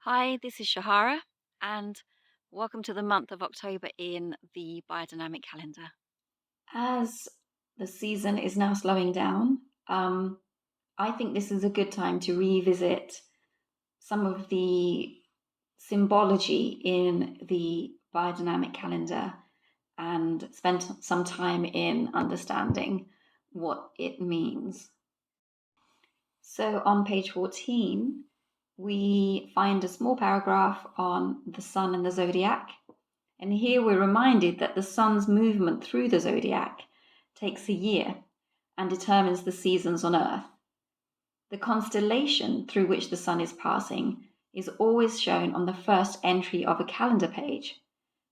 Hi, this is Shahara, and welcome to the month of October in the biodynamic calendar. As the season is now slowing down, I think this is a good time to revisit some of the symbology in the biodynamic calendar and spend some time in understanding what it means. So on page 14, we find a small paragraph on the sun and the zodiac. And here we're reminded that the sun's movement through the zodiac takes a year and determines the seasons on Earth. The constellation through which the sun is passing is always shown on the first entry of a calendar page.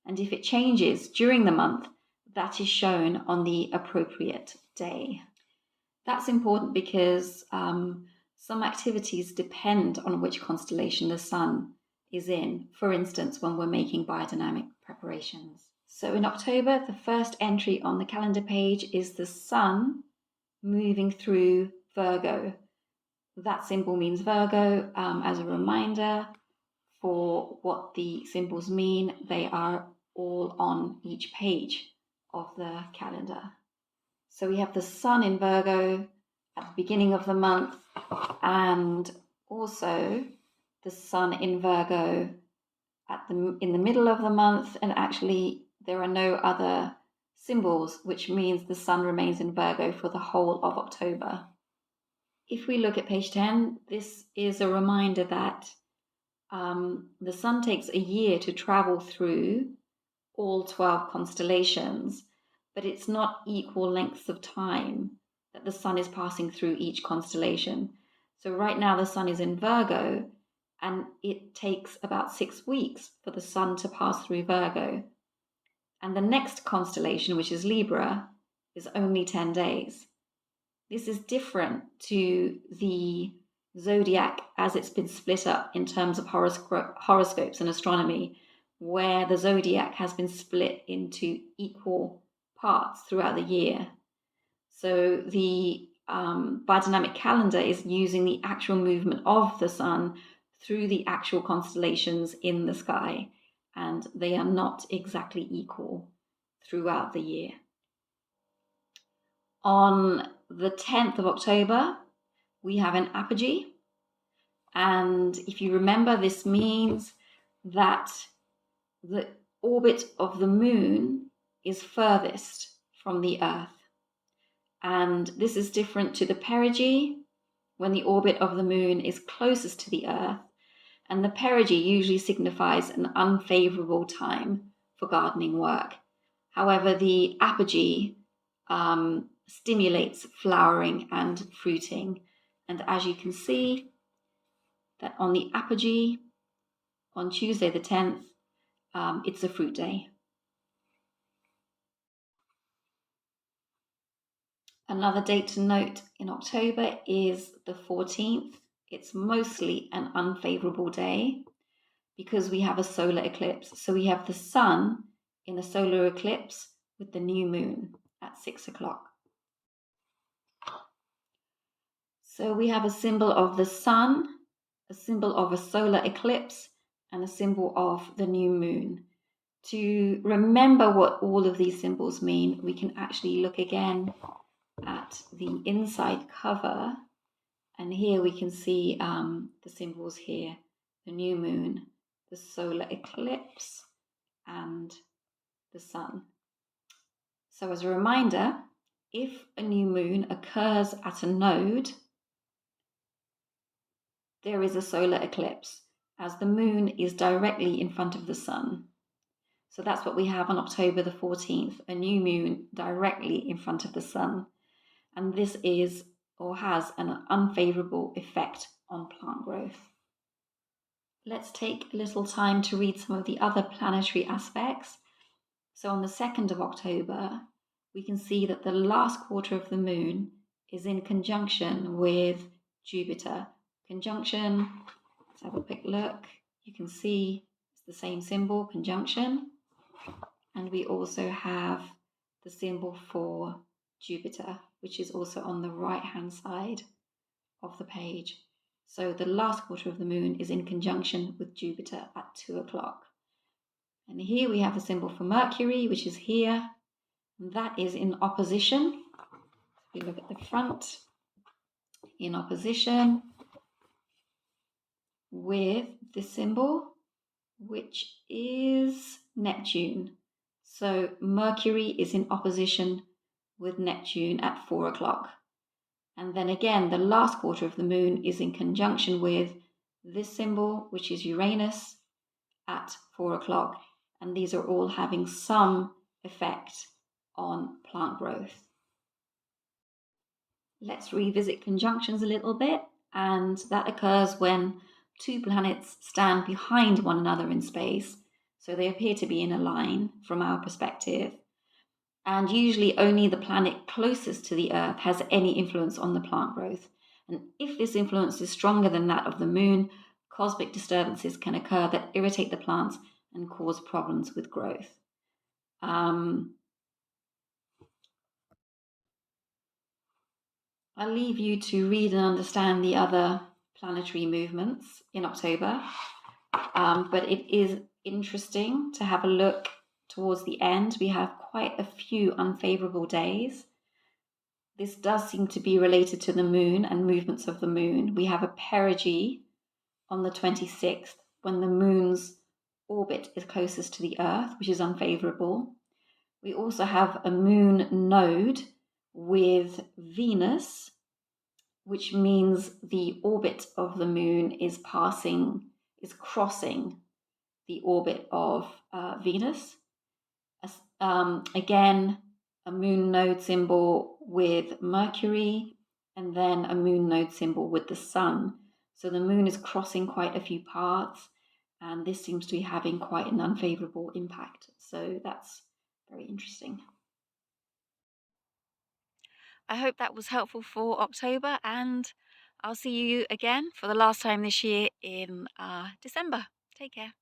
And if it changes during the month, that is shown on the appropriate day. That's important because some activities depend on which constellation the sun is in, for instance, when we're making biodynamic preparations. So in October, the first entry on the calendar page is the sun moving through Virgo. That symbol means Virgo. As a reminder for what the symbols mean, they are all on each page of the calendar. So we have the sun in Virgo at the beginning of the month, and also the sun in Virgo in the middle of the month, and actually there are no other symbols, which means the sun remains in Virgo for the whole of October. If we look at page 10, this is a reminder that the sun takes a year to travel through all 12 constellations, but it's not equal lengths of time that the sun is passing through each constellation. So right now the sun is in Virgo, and it takes about 6 weeks for the sun to pass through Virgo. And the next constellation, which is Libra, is only 10 days. This is different to the zodiac as it's been split up in terms of horoscopes and astronomy, where the zodiac has been split into equal parts throughout the year. So the biodynamic calendar is using the actual movement of the sun through the actual constellations in the sky, and they are not exactly equal throughout the year. On the 10th of October, we have an apogee. And if you remember, this means that the orbit of the moon is furthest from the Earth. And this is different to the perigee, when the orbit of the moon is closest to the Earth. And the perigee usually signifies an unfavorable time for gardening work. However, the apogee stimulates flowering and fruiting. And as you can see, that on the apogee, on Tuesday the 10th, it's a fruit day. Another date to note in October is the 14th. It's mostly an unfavorable day because we have a solar eclipse. So we have the sun in a solar eclipse with the new moon at 6 o'clock. So we have a symbol of the sun, a symbol of a solar eclipse, and a symbol of the new moon. To remember what all of these symbols mean, we can actually look again at the inside cover, and here we can see the symbols here: the new moon, the solar eclipse, and the sun. So as a reminder, if a new moon occurs at a node, there is a solar eclipse, as the moon is directly in front of the sun. So that's what we have on October the 14th, a new moon directly in front of the sun. And this is or has an unfavorable effect on plant growth. Let's take a little time to read some of the other planetary aspects. So on the 2nd of October, we can see that the last quarter of the moon is in conjunction with Jupiter. Conjunction, let's have a quick look. You can see it's the same symbol, conjunction. And we also have the symbol for Jupiter, which is also on the right-hand side of the page. So the last quarter of the moon is in conjunction with Jupiter at 2 o'clock. And here we have a symbol for Mercury, which is here. And that is in opposition. If we look at the front, in opposition with this symbol, which is Neptune. So Mercury is in opposition with Neptune at 4 o'clock. And then again, the last quarter of the moon is in conjunction with this symbol, which is Uranus, at 4 o'clock. And these are all having some effect on plant growth. Let's revisit conjunctions a little bit. And that occurs when two planets stand behind one another in space. So they appear to be in a line from our perspective. And usually only the planet closest to the Earth has any influence on the plant growth. And if this influence is stronger than that of the moon, cosmic disturbances can occur that irritate the plants and cause problems with growth. I'll leave you to read and understand the other planetary movements in October, but it is interesting to have a look towards the end. We have quite a few unfavorable days. This does seem to be related to the moon and movements of the moon. We have a perigee on the 26th when the moon's orbit is closest to the Earth, which is unfavorable. We also have a moon node with Venus, which means the orbit of the moon is crossing the orbit of Venus. Again, a moon node symbol with Mercury, and then a moon node symbol with the sun. So the moon is crossing quite a few paths, and this seems to be having quite an unfavorable impact. So that's very interesting. I hope that was helpful for October, and I'll see you again for the last time this year in December. Take care.